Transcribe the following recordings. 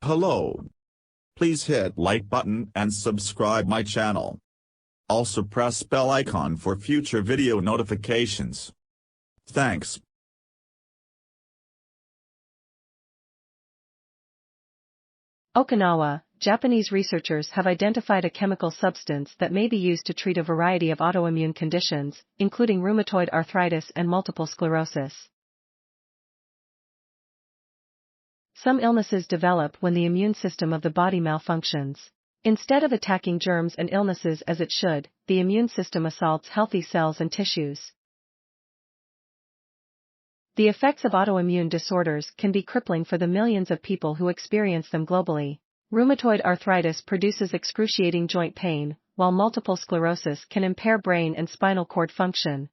Hello. Please hit like button and subscribe my channel. Also press bell icon for future video notifications. Thanks. Okinawa, Japanese researchers have identified a chemical substance that may be used to treat a variety of autoimmune conditions, including rheumatoid arthritis and multiple sclerosis. Some illnesses develop when the immune system of the body malfunctions. Instead of attacking germs and illnesses as it should, the immune system assaults healthy cells and tissues. The effects of autoimmune disorders can be crippling for the millions of people who experience them globally. Rheumatoid arthritis produces excruciating joint pain, while multiple sclerosis can impair brain and spinal cord function.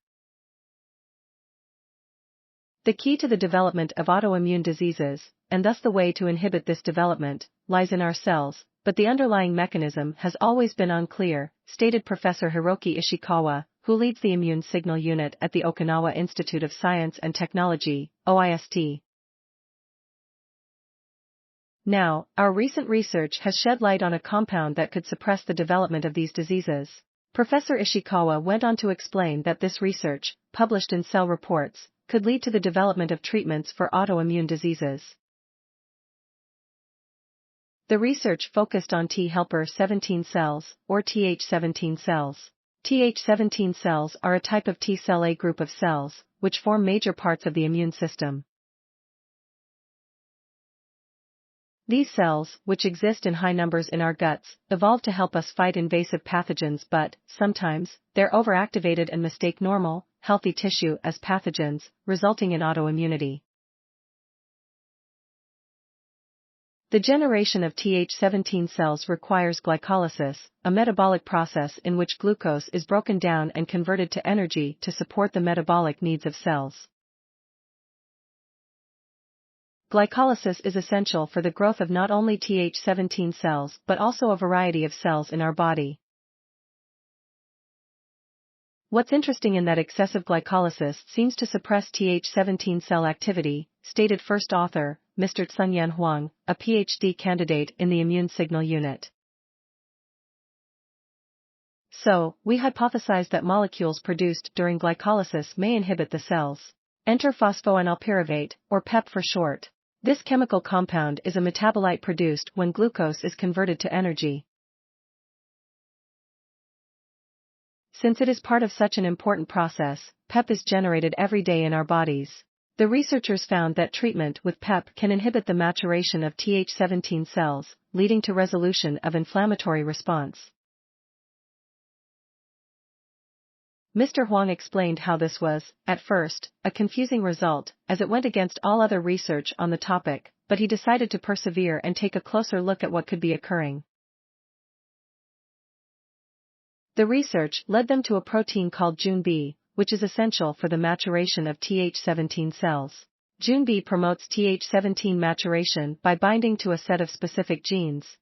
The key to the development of autoimmune diseases, and thus the way to inhibit this development, lies in our cells, but the underlying mechanism has always been unclear, stated Professor Hiroki Ishikawa, who leads the Immune Signal Unit at the Okinawa Institute of Science and Technology, OIST. Now, our recent research has shed light on a compound that could suppress the development of these diseases. Professor Ishikawa went on to explain that this research, published in Cell Reports, could lead to the development of treatments for autoimmune diseases. The research focused on T helper 17 cells, or Th17 cells. Th17 cells are a type of T cell A group of cells, which form major parts of the immune system. These cells, which exist in high numbers in our guts, evolved to help us fight invasive pathogens, but, sometimes, they're overactivated and mistake normal, healthy tissue as pathogens, resulting in autoimmunity. The generation of Th17 cells requires glycolysis, a metabolic process in which glucose is broken down and converted to energy to support the metabolic needs of cells. Glycolysis is essential for the growth of not only Th17 cells but also a variety of cells in our body. What's interesting in that excessive glycolysis seems to suppress Th17 cell activity, stated first author, Mr. Tsungyan Huang, a PhD candidate in the Immune Signal Unit. So, we hypothesized that molecules produced during glycolysis may inhibit the cells. Enter phosphoenolpyruvate, or PEP for short. This chemical compound is a metabolite produced when glucose is converted to energy. Since it is part of such an important process, PEP is generated every day in our bodies. The researchers found that treatment with PEP can inhibit the maturation of Th17 cells, leading to resolution of inflammatory response. Mr. Huang explained how this was, at first, a confusing result, as it went against all other research on the topic, but he decided to persevere and take a closer look at what could be occurring. The research led them to a protein called Jun-B, which is essential for the maturation of Th17 cells. Jun-B promotes Th17 maturation by binding to a set of specific genes.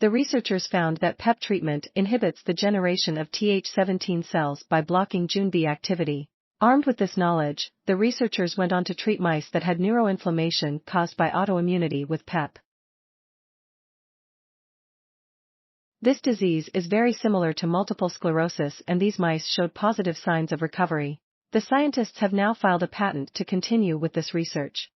The researchers found that PEP treatment inhibits the generation of Th17 cells by blocking Jun-B activity. Armed with this knowledge, the researchers went on to treat mice that had neuroinflammation caused by autoimmunity with PEP. This disease is very similar to multiple sclerosis, and these mice showed positive signs of recovery. The scientists have now filed a patent to continue with this research.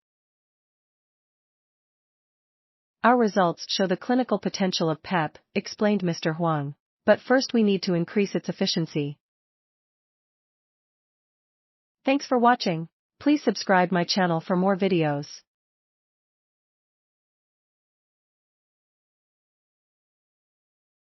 Our results show the clinical potential of PEP, explained Mr. Huang. But first we need to increase its efficiency. Thanks for watching. Please subscribe my channel for more videos.